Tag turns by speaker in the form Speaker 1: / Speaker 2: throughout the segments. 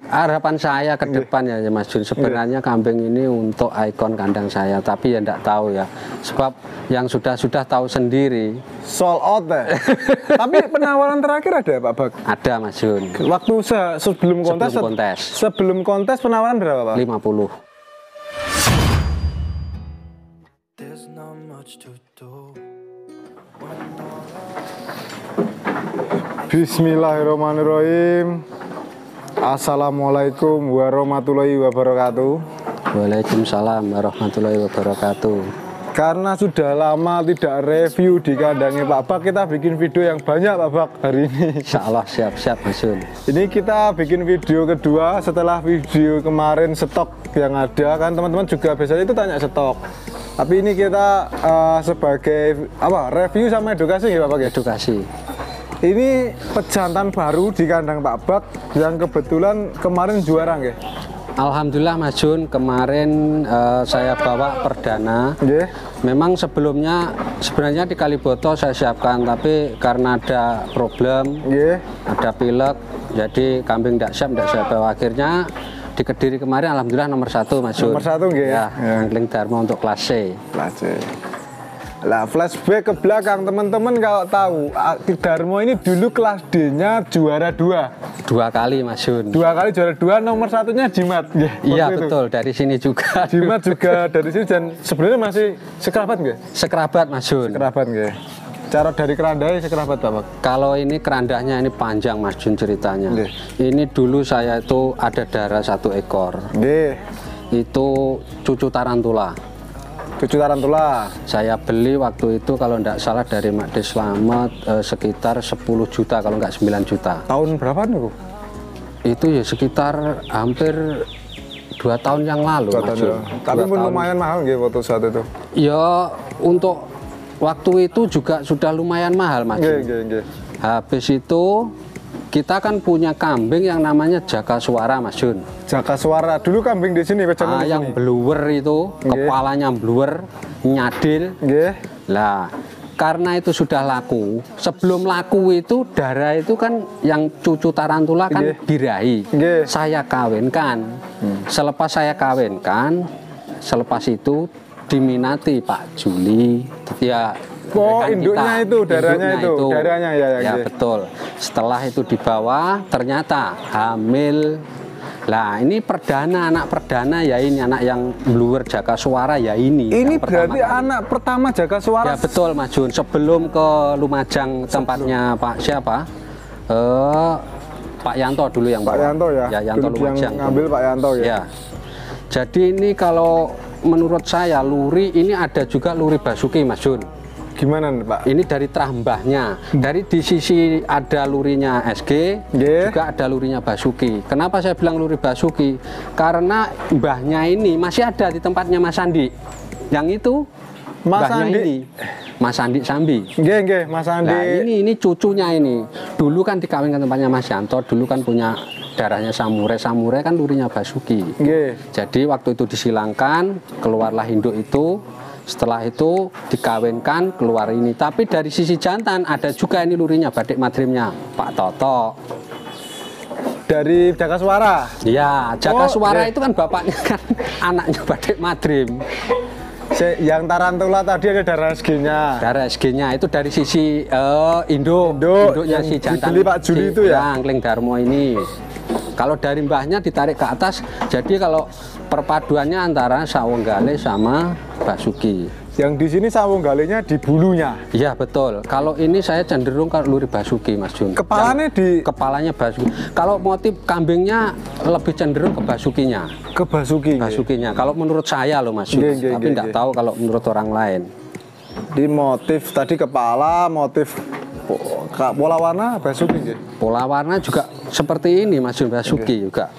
Speaker 1: Harapan saya ke depan ya Mas Jun, sebenarnya kambing ini untuk ikon kandang saya, tapi ya enggak tahu ya, sebab yang sudah tahu sendiri
Speaker 2: sold out ya. Tapi penawaran terakhir ada Pak Bak?
Speaker 1: ada Mas Jun.
Speaker 2: Waktu sebelum kontes, sebelum kontes penawaran berapa Pak?
Speaker 1: 50.
Speaker 2: Bismillahirrahmanirrahim. Assalamualaikum warahmatullahi wabarakatuh.
Speaker 1: Waalaikumsalam warahmatullahi wabarakatuh.
Speaker 2: Karena sudah lama tidak review di kandangnya Pak Bak, kita bikin video yang banyak Pak Bak hari ini.
Speaker 1: Insya Allah siap-siap Mas Jun.
Speaker 2: Ini kita bikin video kedua setelah video kemarin stok yang ada, kan teman-teman juga biasanya itu tanya stok. Tapi ini kita sebagai apa, review sama edukasi ya Pak Bak ya?
Speaker 1: Edukasi.
Speaker 2: Ini pejantan baru di kandang Pak Bak yang kebetulan kemarin juara nggih.
Speaker 1: Alhamdulillah Mas Jun, kemarin saya bawa perdana. Memang sebenarnya di Kaliboto saya siapkan, tapi karena ada problem, ada pilek, jadi kambing tidak siap bawa. Akhirnya di Kediri kemarin alhamdulillah nomor 1 Mas Jun.
Speaker 2: Nomor 1 nggih.
Speaker 1: Ya, Angling Dharma untuk kelas C.
Speaker 2: Kelas C. Lah flashback ke belakang teman-teman, kalau tahu Dharma ini dulu kelas D-nya juara 2.
Speaker 1: 2 kali Mas Jun.
Speaker 2: 2 kali juara 2, nomor 1-nya Jimat.
Speaker 1: Iya betul, dari sini juga.
Speaker 2: Jimat juga dari sini, dan sebenarnya masih sekerabat nggih?
Speaker 1: Sekerabat Mas Jun.
Speaker 2: Sekerabat nggih. Cara dari kerandanya sekerabat Pak?
Speaker 1: Kalau ini kerandanya ini panjang Mas Jun ceritanya. Ini dulu saya itu ada darah 1 ekor. Itu cucu tarantula.
Speaker 2: Cucu tarantula.
Speaker 1: Saya beli waktu itu kalau tidak salah dari Mak Des Slamet sekitar 10 juta kalau nggak 9 juta.
Speaker 2: Tahun berapa nih?
Speaker 1: Itu ya sekitar hampir 2 tahun yang lalu.
Speaker 2: Tapi pun lumayan mahal gitu waktu saat itu.
Speaker 1: Ya untuk waktu itu juga sudah lumayan mahal Mas. Habis itu kita kan punya kambing yang namanya Jaka Suara Mas Jun.
Speaker 2: Jaka Suara dulu kambing di sini
Speaker 1: yang bluwer itu, kepalanya bluwer, nyadil. Lah, karena itu sudah laku. Sebelum laku itu darah itu kan yang cucu tarantula kan birahi. Saya kawinkan. Selepas saya kawinkan, selepas itu diminati Pak Juli. Ya,
Speaker 2: induknya itu, darahnya itu, darahnya
Speaker 1: ya betul. Setelah itu dibawa, ternyata hamil. Lah ini perdana, anak perdana ya ini, anak yang bluwer Jaka Suara ya ini.
Speaker 2: Ini berarti anak pertama Jaka Suara.
Speaker 1: Ya betul Mas Jun. Sebelum ke Lumajang tempatnya Pak siapa? Pak Yanto dulu yang bawa.
Speaker 2: Pak Yanto ya.
Speaker 1: Ya Yanto Lumajang.
Speaker 2: Yang ngambil Pak Yanto ya.
Speaker 1: Jadi ini kalau menurut saya luri ini ada juga luri Basuki Mas Jun.
Speaker 2: Gimana nih Pak? Ini
Speaker 1: dari terah mbahnya. Dari di sisi ada lurinya SG, juga ada lurinya Basuki. Kenapa saya bilang luri Basuki? Karena mbahnya ini masih ada di tempatnya Mas Andi. Yang itu
Speaker 2: Mas Andi
Speaker 1: ini. Mas Andi Sambi.
Speaker 2: Mas Andi.
Speaker 1: Nah, ini cucunya ini. Dulu kan dikawinkan tempatnya Mas Yanto, dulu kan punya darahnya Samurai. Samurai kan lurinya Basuki. Jadi waktu itu disilangkan, keluarlah induk itu. Setelah itu dikawinkan, keluar ini. Tapi dari sisi jantan ada juga ini lurinya, Badik Madrimnya Pak Toto.
Speaker 2: Dari Jaka Suara?
Speaker 1: Iya, Jaka Suara itu kan bapaknya kan anaknya Badik Madrim.
Speaker 2: Yang tarantula tadi ada darah SG-nya.
Speaker 1: Darah SG-nya itu dari sisi induknya si jantan.
Speaker 2: Dibeli Pak Juli itu ya?
Speaker 1: Angling Dharma ini. Kalau dari mbahnya ditarik ke atas, jadi kalau perpaduannya antara Sawonggale sama Basuki.
Speaker 2: Yang di sini Sawonggalenya di bulunya.
Speaker 1: Iya betul. Kalau ini saya cenderung ke luri Basuki Mas Jun. Kepalanya Basuki. Kalau motif kambingnya lebih cenderung ke Basukinya.
Speaker 2: Ke Basuki.
Speaker 1: Basukinya. Kalau menurut saya loh Mas Jun. Tapi tidak tahu kalau menurut orang lain.
Speaker 2: Di motif tadi kepala, motif pola warna Basuki.
Speaker 1: Pola warna juga seperti ini Mas Jun, Basuki juga.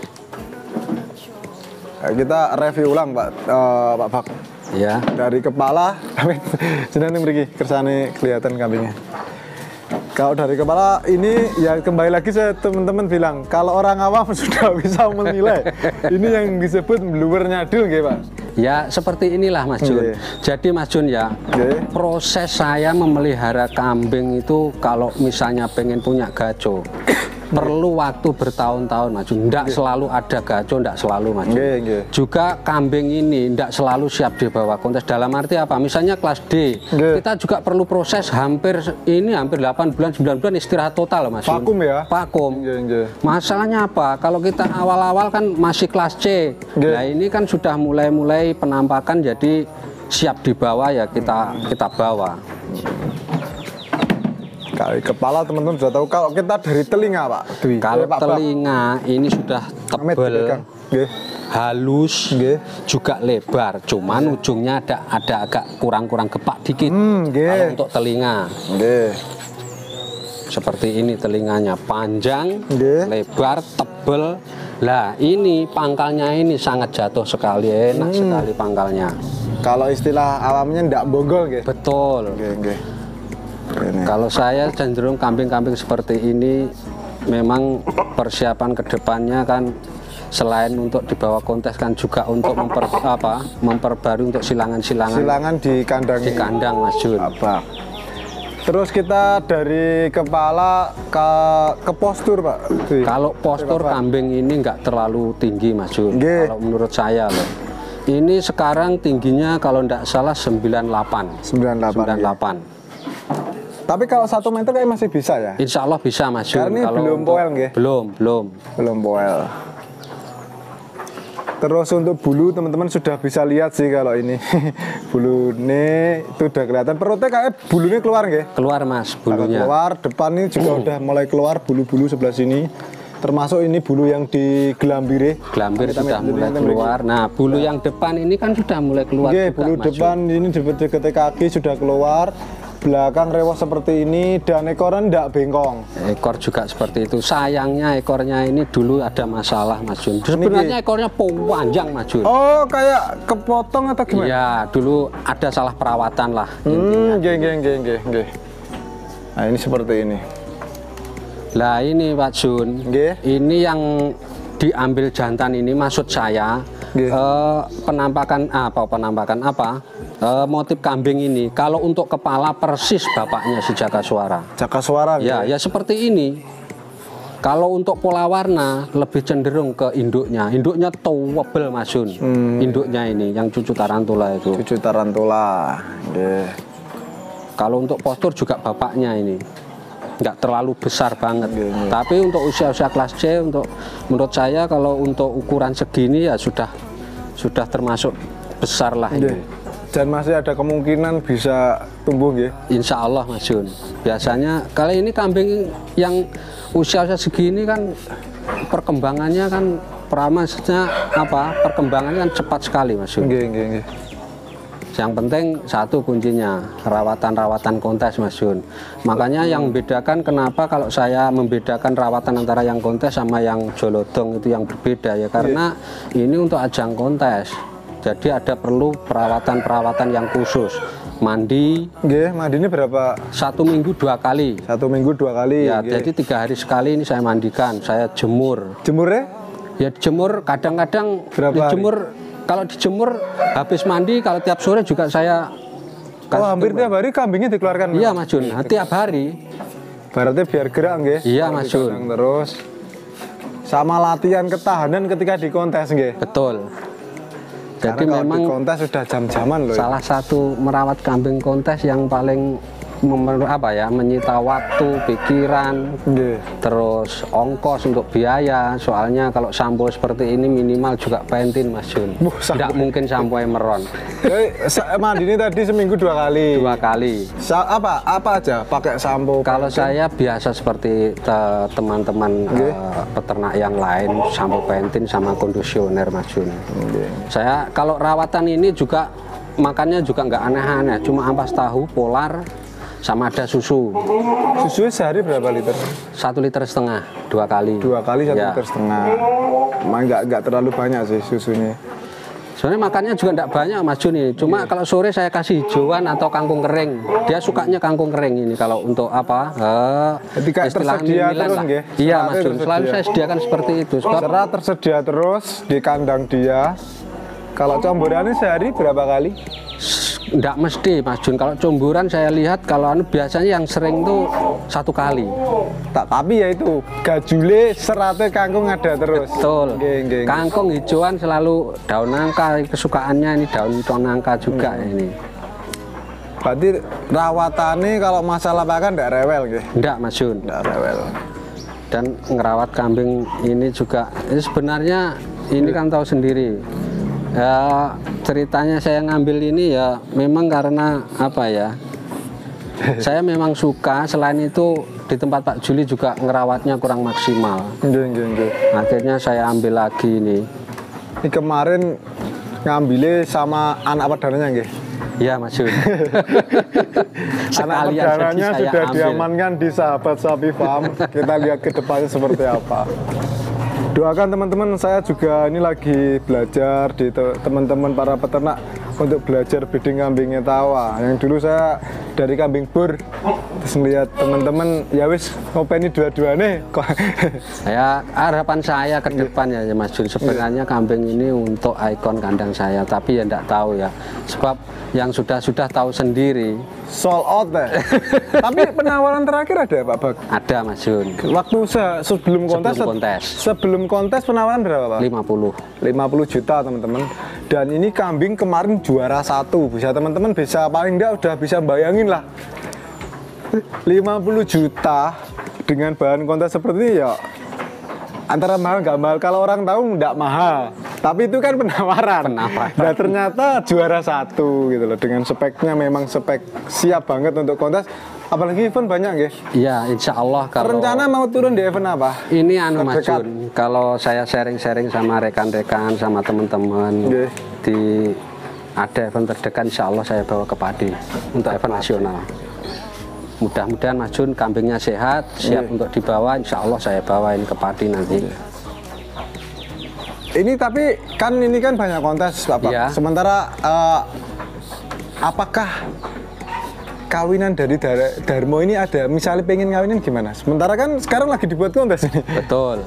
Speaker 2: Kita review ulang Pak Bak.
Speaker 1: Ya.
Speaker 2: Dari kepala, jenengan mriki kersane kelihatan kambingnya. Kalau dari kepala ini ya kembali lagi saya teman-teman bilang kalau orang awam sudah bisa menilai. Ini yang disebut bluwer nyadul nggih Pak.
Speaker 1: Ya seperti inilah Mas Jun. Jadi Mas Jun ya, proses saya memelihara kambing itu kalau misalnya pengen punya gaco, perlu waktu bertahun-tahun Mas Jun. Ndak selalu ada gaco, ndak selalu Mas Jun. Juga kambing ini ndak selalu siap dibawa kontes. Dalam arti apa? Misalnya kelas D, kita juga perlu proses hampir 8 bulan 9 bulan istirahat total Mas Jun.
Speaker 2: Vakum ya?
Speaker 1: Vakum. Masalahnya apa? Kalau kita awal-awal kan masih kelas C. Nah, ini kan sudah mulai penampakan, jadi siap dibawa ya kita bawa.
Speaker 2: Kali kepala teman-teman sudah tahu. Kalau kita dari telinga Pak Dwi,
Speaker 1: kalau telinga ini sudah tebal, halus, juga lebar, cuman ujungnya ada agak kurang agak dikit. Kalau untuk telinga seperti ini, telinganya panjang, lebar, tebal. Lah ini pangkalnya ini sangat jatuh sekali, enak sekali pangkalnya.
Speaker 2: Kalau istilah awamnya ndak bonggol nggih.
Speaker 1: Betul. Kalau saya cenderung kambing-kambing seperti ini memang persiapan kedepannya kan selain untuk dibawa kontes kan juga untuk memperbarui untuk silangan
Speaker 2: di kandang.
Speaker 1: Di kandang Mas Jun.
Speaker 2: Terus kita dari kepala ke postur Pak.
Speaker 1: Kalau postur kambing ini nggak terlalu tinggi Mas Jun. Kalau menurut saya loh. Ini sekarang tingginya kalau nggak salah 98.
Speaker 2: Tapi kalau 1 meter kayak masih bisa ya?
Speaker 1: Insya Allah bisa Mas Jun.
Speaker 2: Karena ini belum poel nggih?
Speaker 1: Belum
Speaker 2: poel. Terus untuk bulu teman-teman sudah bisa lihat sih kalau ini. Bulu ini itu udah kelihatan. Perutnya kayak bulunya keluar nggih?
Speaker 1: Keluar Mas bulunya.
Speaker 2: Keluar, depan ini juga udah mulai keluar bulu-bulu sebelah sini. Termasuk ini bulu yang di gelambir
Speaker 1: sudah mulai keluar. Nah, bulu yang depan ini kan sudah mulai keluar juga,
Speaker 2: bulu
Speaker 1: Mas
Speaker 2: depan Jun. Ini dekat kaki sudah keluar. Belakang rewos seperti ini dan ekornya ndak bengkong.
Speaker 1: Ekor juga seperti itu. Sayangnya ekornya ini dulu ada masalah Mas Jun. Sebenarnya ekornya panjang Mas Jun.
Speaker 2: Oh, kayak kepotong atau gimana?
Speaker 1: Iya, dulu ada salah perawatan lah.
Speaker 2: Nah, ini seperti ini.
Speaker 1: Lah ini Pak Jun. Ini yang diambil jantan ini maksud saya penampakan motif kambing ini kalau untuk kepala persis bapaknya si Jakaswara. Ya seperti ini. Kalau untuk pola warna lebih cenderung ke induknya tebel Mas Jun. Induknya ini yang cucu tarantula itu. Kalau untuk postur juga bapaknya ini nggak terlalu besar banget. Tapi untuk usia kelas C, menurut saya kalau untuk ukuran segini ya sudah termasuk besar lah ini.
Speaker 2: Dan masih ada kemungkinan bisa tumbuh ya?
Speaker 1: Insya Allah Mas Jun. Biasanya kali ini kambing yang usia segini kan perkembangannya kan perkembangannya kan cepat sekali Mas Jun. Yang penting satu kuncinya rawatan kontes Mas Jun. Makanya yang membedakan kenapa kalau saya membedakan rawatan antara yang kontes sama yang jolodong itu yang berbeda ya karena ini untuk ajang kontes. Jadi ada perlu perawatan yang khusus. Mandi.
Speaker 2: Mandinya berapa?
Speaker 1: 1 minggu 2 kali.
Speaker 2: 1 minggu 2 kali.
Speaker 1: Ya, jadi 3 hari sekali ini saya mandikan, saya jemur.
Speaker 2: Jemurnya?
Speaker 1: Ya jemur kadang-kadang dijemur. Kalau dijemur habis mandi, kalau tiap sore juga saya
Speaker 2: hampir tiap hari kambingnya dikeluarkan?
Speaker 1: Iya Mas Jun, tiap hari.
Speaker 2: Berarti biar gerak nggih?
Speaker 1: Iya Mas Jun.
Speaker 2: Terus sama latihan ketahanan ketika di kontes nggih?
Speaker 1: Betul. Jadi
Speaker 2: karena
Speaker 1: memang
Speaker 2: di kontes sudah jam-jaman loh.
Speaker 1: Salah satu merawat kambing kontes yang paling menyita waktu, pikiran, terus ongkos untuk biaya. Soalnya kalau sampo seperti ini minimal juga pentin Mas Jun. Tidak mungkin sampo emeron.
Speaker 2: Mandi ini tadi seminggu 2 kali.
Speaker 1: 2 kali.
Speaker 2: Apa aja pakai sampo?
Speaker 1: Kalau saya biasa seperti teman-teman peternak yang lain, sampo pentin sama kondisioner Mas Jun. Saya kalau rawatan ini juga makannya juga nggak aneh-aneh, cuma ampas tahu, polar, sama ada susu.
Speaker 2: Susunya sehari berapa liter?
Speaker 1: 1,5 liter, 2 kali.
Speaker 2: 2 kali 1,5 liter. Emang nggak terlalu banyak sih susunya.
Speaker 1: Sebenarnya makannya juga nggak banyak Mas Jun ini. Cuma kalau sore saya kasih hijauan atau kangkung kering. Dia sukanya kangkung kering ini kalau untuk
Speaker 2: istilah terus nggih.
Speaker 1: Iya Mas Jun, selalu saya sediakan seperti itu.
Speaker 2: Serat tersedia terus di kandang dia. Kalau camborannya sehari berapa kali?
Speaker 1: Nggak mesti Mas Jun, kalau cumburan saya lihat kalau biasanya yang sering tuh 1 kali.
Speaker 2: Tapi ya itu gajule seratnya kangkung ada terus.
Speaker 1: Betul. Kangkung hijauan selalu daun nangka, kesukaannya ini daun nangka juga ini.
Speaker 2: Berarti rawatannya kalau masalah pakan enggak rewel nggih?
Speaker 1: Enggak Mas Jun.
Speaker 2: Enggak rewel.
Speaker 1: Dan ngerawat kambing ini juga ini sebenarnya ini kan tahu sendiri. Ya ceritanya saya ngambil ini ya memang karena apa ya? Saya memang suka, selain itu di tempat Pak Juli juga ngerawatnya kurang maksimal. Akhirnya saya ambil lagi ini.
Speaker 2: Ini kemarin ngambilnya sama anak pedananya nggih?
Speaker 1: Iya Mas Jun.
Speaker 2: Anak perdananya sudah diamankan di Sahabat Sapi Farm. Kita lihat ke depannya seperti apa. Doakan teman-teman, saya juga ini lagi belajar di teman-teman para peternak untuk belajar breeding kambingnya tawa. Yang dulu saya dari kambing bur, terus melihat teman-teman ya wis ngopeni dua-duanya.
Speaker 1: Ya harapan saya ke depan ya Mas Jun, sebenarnya kambing ini untuk ikon kandang saya, tapi ya enggak tahu ya, sebab yang sudah tahu sendiri
Speaker 2: sold out deh. Tapi penawaran terakhir ada Pak Bag?
Speaker 1: Ada Mas Jun.
Speaker 2: Waktu sebelum kontes. Sebelum kontes penawaran berapa Pak? 50 juta teman-teman. Dan ini kambing kemarin juara 1. Bisa teman-teman bisa paling enggak udah bisa bayangin lah. 50 juta dengan bahan kontes seperti ini ya antara mahal nggak mahal. Kalau orang tahu nggak mahal, tapi itu kan penawaran. Nah ternyata juara 1 gitu loh, dengan speknya memang spek siap banget untuk kontes. Apalagi event banyak nggih?
Speaker 1: Iya, insya Allah. Kalau
Speaker 2: rencana mau turun di event apa?
Speaker 1: Ini Mas Jun, kalau saya sharing-sharing sama rekan-rekan sama teman-teman di ada event terdekat, insya Allah saya bawa ke Padi untuk event nasional. Mudah-mudahan Mas Jun kambingnya sehat, siap untuk dibawa, insya Allah saya bawa ini ke Padi nanti.
Speaker 2: Ini tapi kan ini kan banyak kontes Bapak. Ya. Sementara apakah kawinan dari Darmo ini ada, misalnya pengen kawinan gimana? Sementara kan sekarang lagi dibuat kontes ini.
Speaker 1: Betul.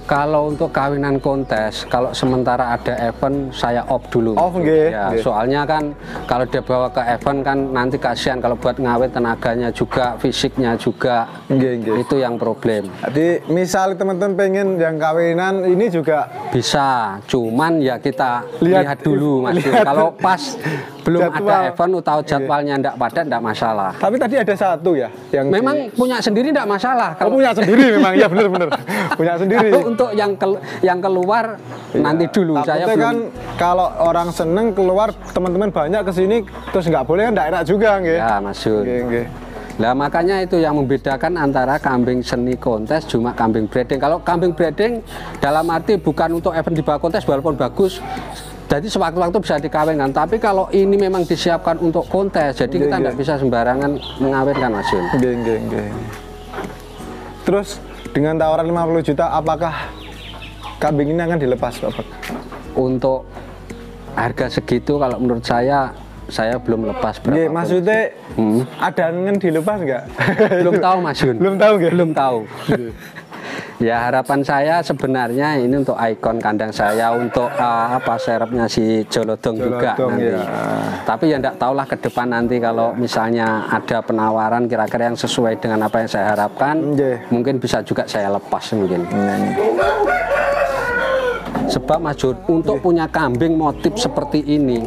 Speaker 1: Kalau untuk kawinan kontes, kalau sementara ada event saya off dulu. Ya, soalnya kan kalau dia bawa ke event kan nanti kasihan kalau buat ngawet tenaganya juga, fisiknya juga. Itu yang problem.
Speaker 2: Jadi misalnya teman-teman pengen yang kawinan ini juga
Speaker 1: bisa, cuman ya kita lihat dulu Mas. Kalau pas belum ada event atau jadwalnya enggak padat, enggak masalah.
Speaker 2: Tapi tadi ada satu ya yang
Speaker 1: memang punya sendiri enggak masalah.
Speaker 2: Kalau punya sendiri memang ya benar-benar punya sendiri.
Speaker 1: Untuk yang keluar nanti dulu. Saya belum.
Speaker 2: Kan kalau orang seneng keluar teman-teman banyak kesini terus nggak boleh kan enggak enak juga nggih.
Speaker 1: Ya Mas Jun. Nah makanya itu yang membedakan antara kambing seni kontes cuma kambing breeding. Kalau kambing breeding dalam arti bukan untuk event di bawah kontes walaupun bagus, jadi sewaktu-waktu bisa dikawinkan. Tapi kalau ini memang disiapkan untuk kontes, jadi kita nggak bisa sembarangan mengawinkan Mas Jun.
Speaker 2: Terus dengan tawaran 50 juta, apakah kambing ini akan dilepas Bapak?
Speaker 1: Untuk harga segitu kalau menurut saya belum lepas berapa.
Speaker 2: Maksudnya ada yang dilepas nggak?
Speaker 1: Belum tahu Mas Jun.
Speaker 2: Belum tahu nggak?
Speaker 1: Belum tahu. Ya harapan saya sebenarnya ini untuk ikon kandang saya, untuk serepnya si Jolodong juga nanti. Ya. Tapi ya enggak tahulah ke depan nanti kalau misalnya ada penawaran kira-kira yang sesuai dengan apa yang saya harapkan, mungkin bisa juga saya lepas mungkin. Sebab Mas Jun, untuk punya kambing motif seperti ini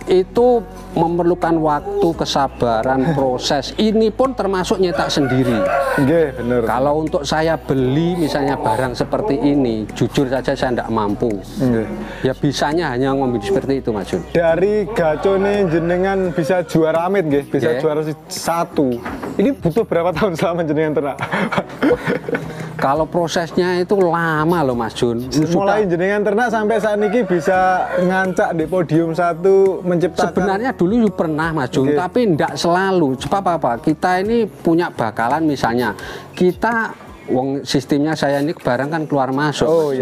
Speaker 1: itu memerlukan waktu, kesabaran, proses. Ini pun termasuk nyetak sendiri.
Speaker 2: Bener.
Speaker 1: Kalau untuk saya beli misalnya barang seperti ini, jujur saja saya tidak mampu. Ya bisanya hanya ngomong seperti itu Mas Jun.
Speaker 2: Dari gacone jenengan bisa juara amit bisa juara 1. Ini butuh berapa tahun selama jenengan ternak?
Speaker 1: Kalau prosesnya itu lama loh Mas Jun.
Speaker 2: Mulai jenengan ternak sampai saat ini bisa ngancak di podium 1 menciptakan.
Speaker 1: Sebenarnya dulu pernah Mas Jun, tapi tidak selalu. Sebab apa? Kita ini punya bakalan misalnya. Kita sistemnya saya ini barang kan keluar masuk.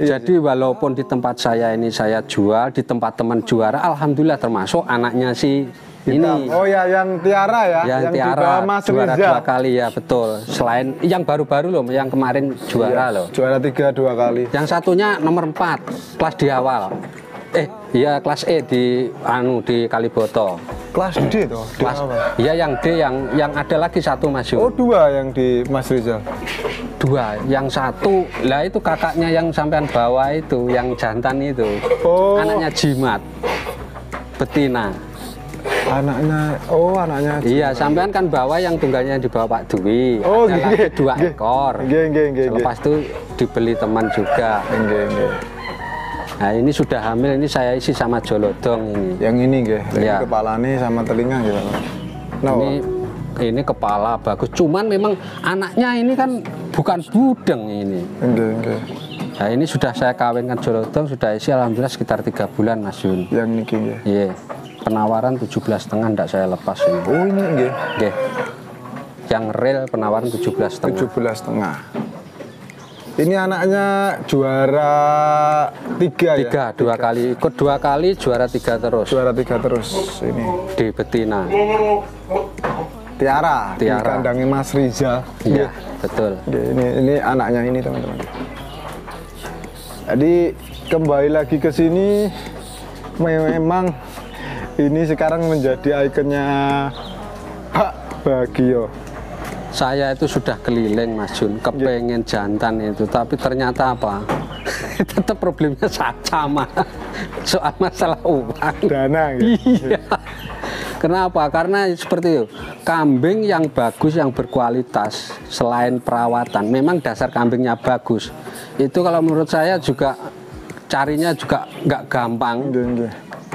Speaker 1: Jadi walaupun di tempat saya ini saya jual, di tempat teman juara, alhamdulillah termasuk anaknya si ini.
Speaker 2: Yang Tiara ya,
Speaker 1: yang Tiara juara 2 kali ya, betul. Selain yang baru-baru loh, yang kemarin juara loh.
Speaker 2: Juara 3 2 kali.
Speaker 1: Yang satunya nomor 4 kelas di awal. Iya kelas E di Kaliboto.
Speaker 2: Kelas D toh?
Speaker 1: Kelas, iya yang D, yang ada lagi satu Mas Yun.
Speaker 2: Oh 2 yang di Mas Rizal.
Speaker 1: 2, yang satu lah itu kakaknya yang sampean bawa itu, yang jantan itu.
Speaker 2: Oh.
Speaker 1: Anaknya jimat, betina.
Speaker 2: Anaknya.
Speaker 1: Iya, sampean kan bawa yang tunggalnya dibawa Pak Dwi.
Speaker 2: Oh,
Speaker 1: ada lagi 2 ekor. Selepas itu dibeli teman juga. Nah ini sudah hamil, ini saya isi sama jolodong ini.
Speaker 2: Yang ini nggih,
Speaker 1: ya.
Speaker 2: Kepalanya sama telinga gitu.
Speaker 1: Ini kepala bagus, cuman memang anaknya ini kan bukan budeng ini. Nah ini sudah saya kawinkan jolodong, sudah isi alhamdulillah sekitar 3 bulan Mas Yun.
Speaker 2: Yang niki nggih.
Speaker 1: Iya. Penawaran 17,5 ndak saya lepas ini.
Speaker 2: Oh ini nggih.
Speaker 1: Nggih. Yang real penawaran 17,5.
Speaker 2: 17,5. Ini anaknya juara 3 ya?
Speaker 1: 2 kali, ikut 2 kali juara 3 terus.
Speaker 2: Juara 3 terus ini.
Speaker 1: Di betina.
Speaker 2: Tiara. Di kandangnya Mas Rizal.
Speaker 1: Iya, betul.
Speaker 2: Ini anaknya ini teman-teman. Jadi kembali lagi ke sini, memang ini sekarang menjadi ikonnya Pak Bagio.
Speaker 1: Saya itu sudah keliling Mas Jun, kepengen jantan itu, tapi ternyata apa? Tetap problemnya sama, soal masalah uang.
Speaker 2: Dana gitu.
Speaker 1: Iya. Kenapa? Karena seperti itu, kambing yang bagus, yang berkualitas, selain perawatan, memang dasar kambingnya bagus. Itu kalau menurut saya juga carinya juga nggak gampang.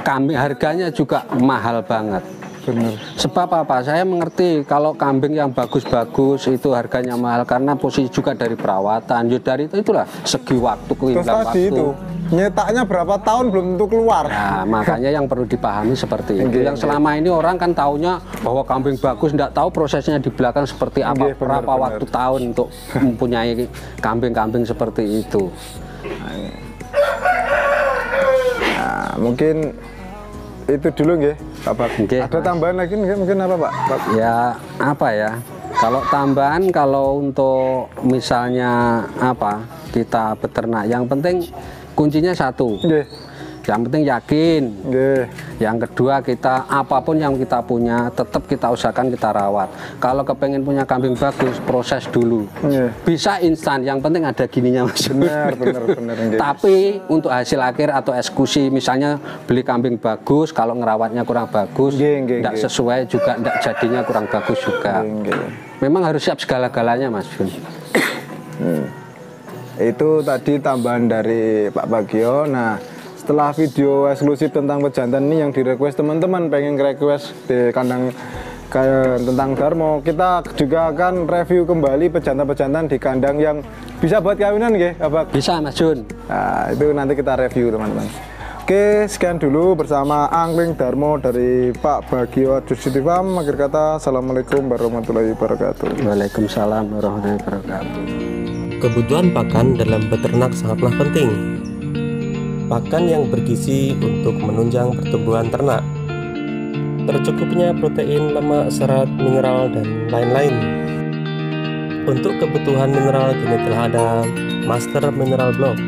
Speaker 1: Kambing harganya juga mahal banget.
Speaker 2: Bener.
Speaker 1: Sebab apa? Saya mengerti kalau kambing yang bagus-bagus itu harganya mahal karena posisi juga dari perawatan. Dari itulah segi waktu,
Speaker 2: terus tadi itu nyetaknya berapa tahun belum tentu keluar.
Speaker 1: Nah, makanya yang perlu dipahami seperti itu. Yang selama ini orang kan taunya bahwa kambing bagus, tidak tahu prosesnya di belakang seperti apa, berapa waktu tahun untuk mempunyai kambing-kambing seperti itu.
Speaker 2: Nah, mungkin itu dulu nggih, Pak. Ada tambahan lagi nggih mungkin apa, Pak?
Speaker 1: Ya, apa ya? Kalau tambahan, kalau untuk misalnya apa, kita beternak, yang penting kuncinya satu. Yang penting yakin. Yang kedua, kita apapun yang kita punya tetap kita usahakan kita rawat. Kalau kepengen punya kambing bagus, proses dulu. Bisa instan, yang penting ada gininya Mas.
Speaker 2: Benar.
Speaker 1: Tapi untuk hasil akhir atau eksekusi, misalnya beli kambing bagus, kalau ngerawatnya kurang bagus, tidak sesuai juga, tidak jadinya kurang bagus juga. Memang harus siap segala-galanya Mas Jun.
Speaker 2: Itu tadi tambahan dari Pak Bagio. Nah, setelah video eksklusif tentang pejantan ini yang di-request teman-teman pengen request di kandang kayak tentang Darmo, kita juga akan review kembali pejantan-pejantan di kandang yang bisa buat kawinan nggih, Abang?
Speaker 1: Bisa Mas Jun.
Speaker 2: Nah, itu nanti kita review teman-teman. Oke, sekian dulu bersama Angling Darmo dari Pak Bagio City Farm. Akhir kata, Assalamualaikum warahmatullahi wabarakatuh.
Speaker 1: Waalaikumsalam warahmatullahi wabarakatuh.
Speaker 3: Kebutuhan pakan dalam beternak sangatlah penting. Pakan yang bergizi untuk menunjang pertumbuhan ternak, tercukupnya protein, lemak, serat, mineral, dan lain-lain. Untuk kebutuhan mineral kini telah ada Master Mineral Block